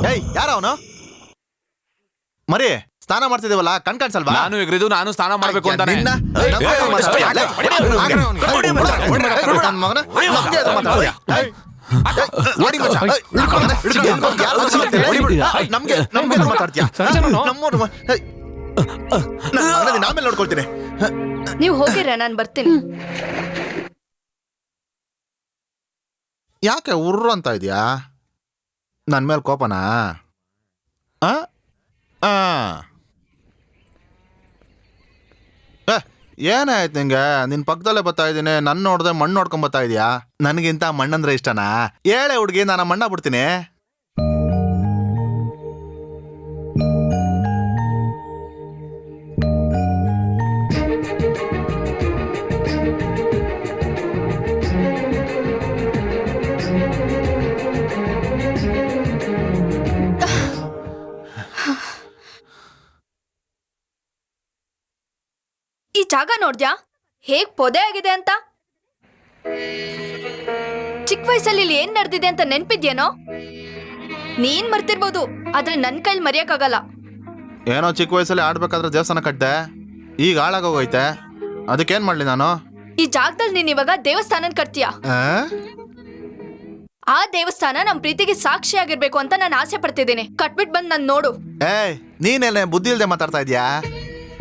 ಏಯ್ ಯಾರ ಅವನು? ಮರಿ ಸ್ನಾನ ಮಾಡ್ತಿದ್ದೇವಲ್ಲ ಕಣ್ ಕಾಣಿಸಲ್ವಾ? ನಾನು ಎಗ್ರಿದು ನಾನು ಸ್ನಾನ ಮಾಡ್ಬೇಕು ಅಂತ ಆಮೇಲೆ ನೋಡ್ಕೊಳ್ತೀನಿ. ನೀವು ಹೋಗಿರ, ನಾನು ಬರ್ತೀನಿ. ಯಾಕೆ ಉರ್ರು ಅಂತ ಇದೆಯಾ? ನನ್ನ ಮೇಲೆ ಕೋಪನಾ? ಏನಾಯ್ತು ನಿಂಗೆ? ನಿನ್ ಪಕ್ಕದಲ್ಲೇ ಬರ್ತಾ ಇದ್ದೀನಿ, ನನ್ನ ನೋಡ್ದೆ ಮಣ್ಣು ನೋಡ್ಕೊಂಡ್ ಬರ್ತಾ ಇದೀಯಾ? ನನಗಿಂತ ಮಣ್ಣಂದ್ರೆ ಇಷ್ಟನಾ? ಹೇಳೆ ಹುಡ್ಗಿ, ನಾನು ಮಣ್ಣ ಬಿಡ್ತೀನಿ. ಈ ಜಾಗ ನೋಡ್ದ್ಯಾ ಹೇಗ್ ಪೊದೆ ಆಗಿದೆ ಅಂತ? ಚಿಕ್ಕ ವಯಸ್ಸಲ್ಲಿ ಇಲ್ಲಿ ಏನ್ ನಡೆದಿದೆ ಅಂತ ನೆನ್ಪಿದ್ಯೇನೋ? ನೀನ್ ಮರ್ತಿರ್ಬೋದು, ಆದ್ರೆ ನನ್ ಕೈಲಿ ಮರೆಯಕ್ಕಾಗಲ್ಲ. ಏನೋ ಚಿಕ್ಕ ವಯಸ್ಸಲ್ಲಿ ಆಡ್ಬೇಕಾದ್ರೆ ದೇವಸ್ಥಾನ ಕಟ್ದೆ, ಈಗ ಹಾಳಾಗೋಗೈತೆ. ಅದಕ್ಕೇನ್ ಮಾಡ್ಲಿ ನಾನು? ಈ ಜಾಗದಲ್ಲಿ ನೀನ್ ಇವಾಗ ದೇವಸ್ಥಾನ ಕಟ್ತೀಯ. ಆ ದೇವಸ್ಥಾನ ನಮ್ ಪ್ರೀತಿಗೆ ಸಾಕ್ಷಿ ಆಗಿರ್ಬೇಕು ಅಂತ ನಾನು ಆಸೆ ಪಡ್ತಿದ್ದೀನಿ. ಕಟ್ಬಿಟ್ ಬಂದ್ ನನ್ ನೋಡು. ನೀನೆಲ್ಲ ಬುದ್ಧಿ ಇಲ್ದೆ ಮಾತಾಡ್ತಾ ಇದ್ಯಾ?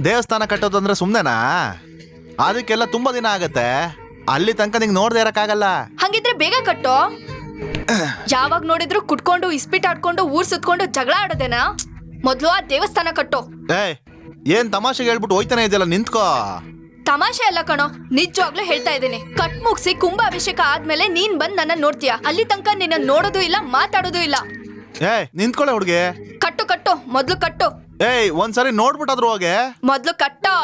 ದೇವಸ್ಥಾನ ಕಟ್ಟೋದು ಅಂದ್ರೆ ಸುಮ್ನೆನಾ? ಅದಕ್ಕೆಲ್ಲ ತುಂಬಾ ದಿನ ಆಗತ್ತೆ. ಅಲ್ಲಿ ತನಕ ನಿಂಗೆ ನೋಡ್ದೆ ಇರಕ್ಕಾಗಲ್ಲ. ಹಂಗಿದ್ರೆ ಬೇಗ ಕಟ್ಟೋ. ಯಾವಾಗ ನೋಡಿದ್ರು ಕುಟ್ಕೊಂಡು ಇಸ್ಪಿಟ್ ಆಡ್ಕೊಂಡು ಊರ್ ಸುತ್ಕೊಂಡು ಜಗಳ ಆಡೋದೇನಾ? ಮೊದ್ಲು ಆ ದೇವಸ್ಥಾನ ಕಟ್ಟೋ. ಏನ್ ತಮಾಷೆಗೆ ಹೇಳ್ಬಿಟ್ಟು ಹೋಯ್ತಾನೆ ಇದೆಯಲ್ಲ, ನಿಂತ್ಕೋ. ತಮಾಷೆ ಅಲ್ಲ ಕಣೋ, ನಿಜವಾಗ್ಲೂ ಹೇಳ್ತಾ ಇದ್ದೀನಿ. ಕಟ್ ಮುಗಿಸಿ ಕುಂಭಾಭಿಷೇಕ ಆದ್ಮೇಲೆ ನೀನ್ ಬಂದ್ ನನ್ನ ನೋಡ್ತೀಯ. ಅಲ್ಲಿ ತನಕ ನಿನ್ನ ನೋಡೋದು ಇಲ್ಲ, ಮಾತಾಡೋದು ಇಲ್ಲ. ನಿಂತ್ಕೊಳ್ಳೆ ಹುಡ್ಗಿ. ಕಟ್ಟು ಕಟ್ಟು, ಮೊದ್ಲು ಕಟ್ಟು. ಒಂದ್ಸರಿ ನೋಡ್ಬಿಟ್ಟಾದ್ರು ಹೋಗೆ. ಮೊದ್ಲು ಕಟ್ಟೋ.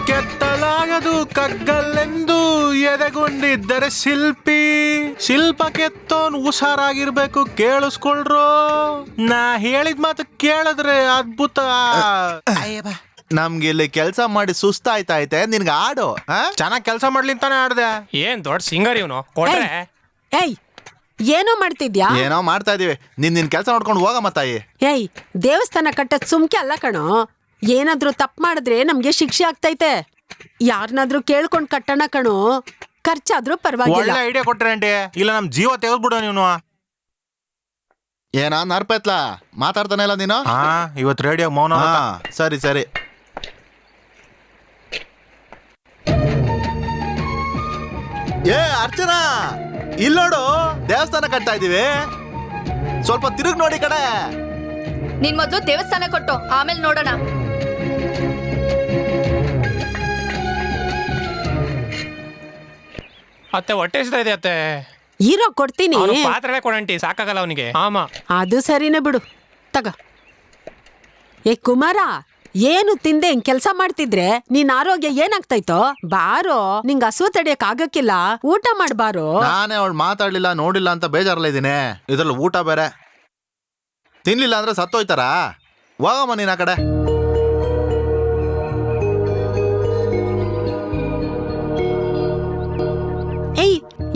ಕೆತ್ತಲಾಗದು ಕಗ್ಗಲ್ಲೆಂದು ಎದೆಗೊಂಡಿದ್ದರೆ ಶಿಲ್ಪಿ. ಶಿಲ್ಪ ಕೆತ್ತೋನ್ ಹುಷಾರಾಗಿರ್ಬೇಕು, ಕೇಳಿಸ್ಕೊಳ್ರು. ನಾ ಹೇಳಿದ ಮಾತು ಕೇಳಿದ್ರೆ ಅದ್ಭುತ. ನಮ್ಗೆ ಇಲ್ಲಿ ಕೆಲ್ಸ ಮಾಡಿ ಸುಸ್ತಾಯ್ತಾಯ್ತೆ, ನಿನ್ಗೆ ಆಡು. ಚೆನ್ನಾಗ್ ಕೆಲಸ ಮಾಡ್ಲಿ ಅಂತಾನೆ ಆಡ್ದೆ. ಏನ್ ದೊಡ್ಡ ಸಿಂಗರ್ ಇವನು ಕೊಟ್ರೆ. ಏನೋ ಮಾಡ್ತಿದ್ಯಾ? ಏನೋ ಮಾಡ್ತಾ ಇದೀವಿ. ನಿನ್ ಕೆಲ್ಸ ನೋಡ್ಕೊಂಡು ಹೋಗಮ್ಮ ತಾಯಿ. ದೇವಸ್ಥಾನ ಕಟ್ಟದ್ ಸುಮ್ಕೆ ಅಲ್ಲ ಕಣೋ. ಏನಾದ್ರೂ ತಪ್ಪು ಮಾಡಿದ್ರೆ ನಮ್ಗೆ ಶಿಕ್ಷೆ ಆಗ್ತೈತೆ. ಯಾರನ್ನಾದ್ರೂ ಕೇಳ್ಕೊಂಡ್ ಕಟ್ಟಣ ಕಣೋ, ಖರ್ಚಾದ್ರೂ ಪರವಾಗಿಲ್ಲ. ಒಳ್ಳೆ ಐಡಿಯಾ ಕೊಟ್ರೆ ಆಂಟಿ, ಇಲ್ಲ ನಮ್ ಜೀವ ತೆಗೆದ್ಬಿಡೋ ನೀನು. ಏನಾ ನರ್ಪೆತ್ಲ ಮಾತಾಡ್ತಾನೆ ಇಲ್ಲ ನೀನು? ಇವತ್ತು ರೇಡಿಯೋ ಮೌನ. ಸರಿ ಸರಿ. ಅರ್ಚನಾ, ಇಲ್ಲೋಡು, ದೇವಸ್ಥಾನ ಕಟ್ತಾ ಇದೀವಿ. ಸ್ವಲ್ಪ ತಿರುಗ್ ನೋಡಿ ಕಡೆ. ನೀನ್ ಮೊದ್ಲು ದೇವಸ್ಥಾನ ಕೊಟ್ಟು ಆಮೇಲೆ ನೋಡೋಣ. ಅತ್ತೆ ಹೊಟ್ಟೆ ಎಸ್ತಾ ಇದೆ ಅತ್ತೆ. ಹೀರೋ ಕೊಡ್ತೀನಿ. ಪಾತ್ರೆ ಕೊಡಂಟಿ, ಸಾಕಾಗಲ್ಲ ಅವನಿಗೆ. ಆಮ ಅದು ಸರಿನೇ ಬಿಡು, ತಗ. ಕುಮಾರ, ಏನು ತಿಂದೆ ಹಿಂಗ್ ಕೆಲ್ಸ ಮಾಡ್ತಿದ್ರೆ ನಿನ್ ಆರೋಗ್ಯ ಏನಾಗ್ತೈತೋ? ಬಾರೋ, ನಿಂಗ್ ಹಸು ತಡಿಯಕ್ ಆಗಕ್ಕಿಲ್ಲ, ಊಟ ಮಾಡ್ಬಾರೋ. ನಾನೇ ಅವಳು ಮಾತಾಡ್ಲಿಲ್ಲ ನೋಡಿಲ್ಲ ಅಂತ ಬೇಜಾರಲ್ಲ ಇದೀನಿ. ಇದ್ರಲ್ಲಿ ಊಟ ಬೇರೆ. ತಿನ್ಲಿಲ್ಲ ಅಂದ್ರೆ ಸತ್ತೋಯ್ತಾರ. ಹೋಗಮ್ಮ ನೀನ್ ಆ ಕಡೆ.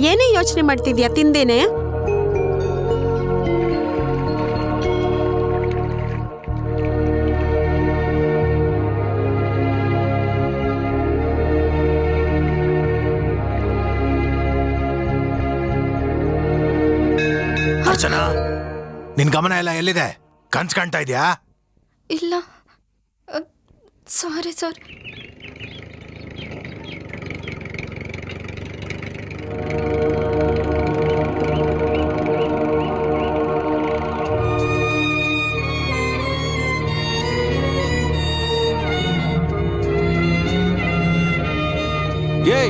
ಏನೇ ಯೋಚನೆ ಮಾಡ್ತಿದ್ಯಾ? ತಿಂದೇನೆ. ಅರ್ಚನಾ, ನಿನ್ ಗಮನ ಎಲ್ಲ ಎಲ್ಲಿದೆ? ಕನ್ಸ್ ಕಾಣ್ತಾ ಇದ್ಯಾ? ಇಲ್ಲ, ಸಾರಿ ಸರ್.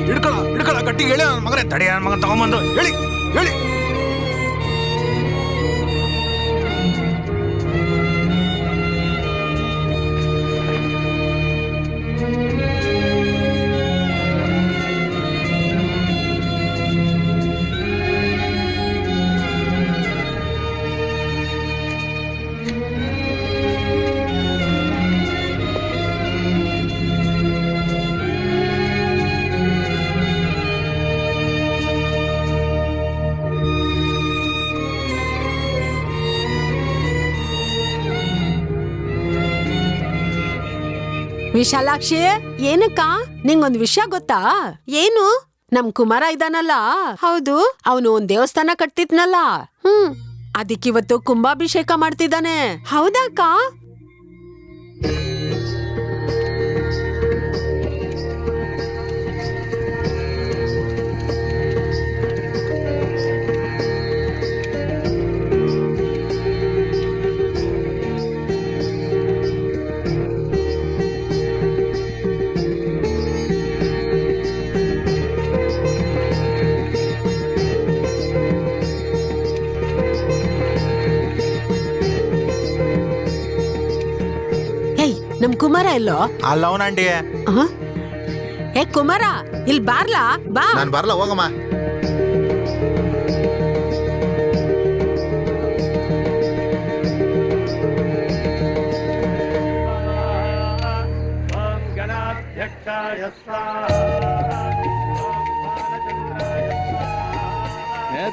ಹಿಡ್ಕೊಳ ಗಟ್ಟಿ ಹೇಳಿ ಮಗನೇ. ತಡೆಯ ಮಗನ್ ತಗೊಂಬಂದು ಹೇಳಿ ಹೇಳಿ. ವಿಶಾಲಾಕ್ಷಿ ಏನಕ್ಕ ನಿಂಗೊಂದ್ ವಿಷಯ ಗೊತ್ತಾ? ಏನು? ನಮ್ ಕುಮಾರ ಇದಾನಲ್ಲ, ಹೌದು, ಅವನು ಒಂದ್ ದೇವಸ್ಥಾನ ಕಟ್ತಿದ್ನಲ್ಲ, ಅದಕ್ಕಿವತ್ತು ಕುಂಭಾಭಿಷೇಕ ಮಾಡ್ತಿದ್ದಾನೆ. ಹೌದಾಕ? ಏಯ್, ನಮ್ ಕುಮಾರ ಎಲ್ಲೋ? ಅಲ್ಲ ಅವನ ಆಂಟಿ. ಆ? ಏ ಕುಮಾರ, ಇಲ್ಲಿ ಬಾರ್ಲಾ, ಬಾ. ನಾನು ಬರಲ್ಲ, ಹೋಗಮ್ಮ.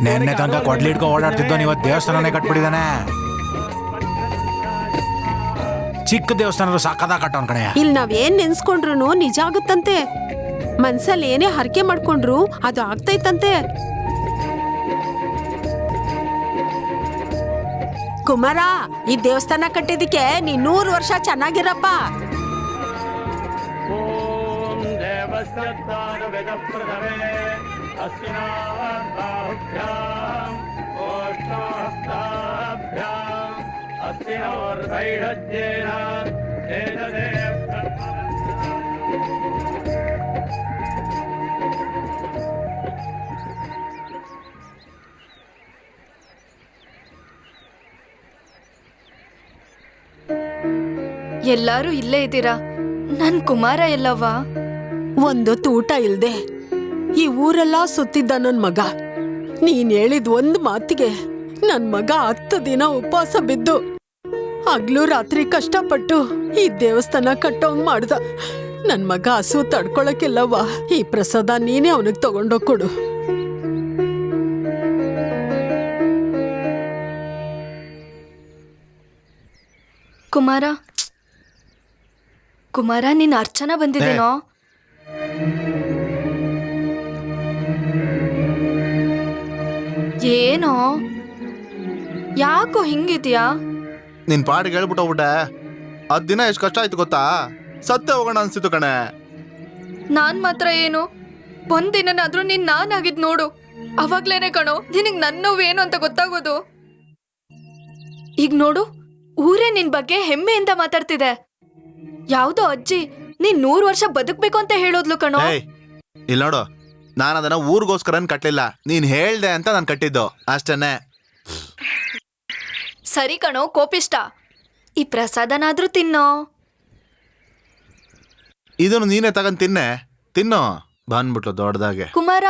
ನೆನ್ನೆ ತನಕ ಕೊಡ್ಲಿ ಇಟ್ಕೊ ಓಡಾಡ್ತಿದ್ದೋ, ಇವತ್ತು ದೇವಸ್ಥಾನನೇ ಕಟ್ಬಿಟ್ಟಿದ್ದಾನೆ. ಚಿಕ್ಕ ದೇವಸ್ಥಾನ ಸಾಕದ ಕಟ್ಟವನ್ ಕಣೆಯ. ಇಲ್ಲಿ ನಾವೇನ್ ನೆನ್ಸ್ಕೊಂಡ್ರು ನಿಜ ಆಗುತ್ತಂತೆ. ಮನ್ಸಲ್ಲಿ ಏನೇ ಹರಕೆ ಮಾಡ್ಕೊಂಡ್ರು ಅದು ಆಗ್ತೈತಂತೆ. ಕುಮಾರ, ಈ ದೇವಸ್ಥಾನ ಕಟ್ಟಿದಕ್ಕೆ ನೀ 100 ವರ್ಷ ಚೆನ್ನಾಗಿರಪ್ಪ. ಎಲ್ಲಾರು ಇಲ್ಲೇ ಇದ್ದೀರಾ, ನನ್ ಕುಮಾರ ಎಲ್ಲವಾ? ಒಂದೊತ್ತು ಊಟ ಇಲ್ದೆ ಈ ಊರೆಲ್ಲ ಸುತ್ತಿದ್ದ ನನ್ ಮಗ. ನೀನ್ ಹೇಳಿದ್ ಒಂದ್ ಮಾತಿಗೆ ನನ್ ಮಗ 10 ದಿನ ಉಪವಾಸ ಬಿದ್ದು ಹಗ್ಲು ರಾತ್ರಿ ಕಷ್ಟಪಟ್ಟು ಈ ದೇವಸ್ಥಾನ ಕಟ್ಟೋಂಗ್ ಮಾಡ್ದ. ನನ್ ಮಗ ಹಸು ತಡ್ಕೊಳಕ್ಕಿಲ್ಲವಾ? ಈ ಪ್ರಸಾದ ನೀನೇ ಅವನಿಗೆ ತಗೊಂಡೋಗ್ ಕೊಡು. ಕುಮಾರ, ಕುಮಾರ, ನಿನ್ ಅರ್ಚನಾ ಬಂದಿದ್ದೇನೋ? ಏನೋ, ಯಾಕೋ ಹಿಂಗಿದ್ಯಾ? ನಿನ್ ಪಾಡಿಗೆ ಹೇಳ್ಬಿಟ್ಟು ಹೋಗ್ಬಿಟ್ಟೆ. 10 ದಿನ ಎಷ್ಟು ಕಷ್ಟ ಆಯ್ತು ಗೊತ್ತಾ? ಸತ್ತೆ ಹೋಗೋಣ ಅನ್ಸಿತ್ತು ಕಣೆ. ನಾನ್ ಮಾತ್ರ ಏನು, ಒಂದಿನಾದ್ರೂ ನೀನ್ ನಾನಾಗಿದ್ ನೋಡು, ಅವಾಗ್ಲೇನೆ ಕಣೋ ನಿನಗ್ ನನ್ನ ನೋವೇನು ಅಂತ ಗೊತ್ತಾಗೋದು. ಈಗ ನೋಡು, ಊರೇ ನಿನ್ ಬಗ್ಗೆ ಹೆಮ್ಮೆಯಿಂದ ಮಾತಾಡ್ತಿದೆ. ಯಾವ್ದೋ ಅಜ್ಜಿ ನೀನ್ 100 ವರ್ಷ ಬದುಕ್ಬೇಕು ಅಂತ ಹೇಳೋದ್ಲು ಕಣೋ. ಇಲ್ಲಿ ನೋಡು, ನಾನು ಅದನ್ನ ಊರಿಗೋಸ್ಕರ ಕಟ್ಲಿಲ್ಲ, ನೀನ್ ಹೇಳ್ದೆ ಅಂತ ನಾನು ಕಟ್ಟಿದ್ದು ಅಷ್ಟೇನೆ. ಸರಿ ಕಣೋ, ಕೋಪಿಷ್ಟ. ಈ ಪ್ರಸಾದನಾದ್ರೂ ತಿನ್ನೋ. ಇದನ್ನು ನೀನೇ ತಗೊಂಡ್ ತಿನ್ನು ಬಂದ್ಬಿಟ್ಲು ದೊಡ್ಡದಾಗೆ. ಕುಮಾರ,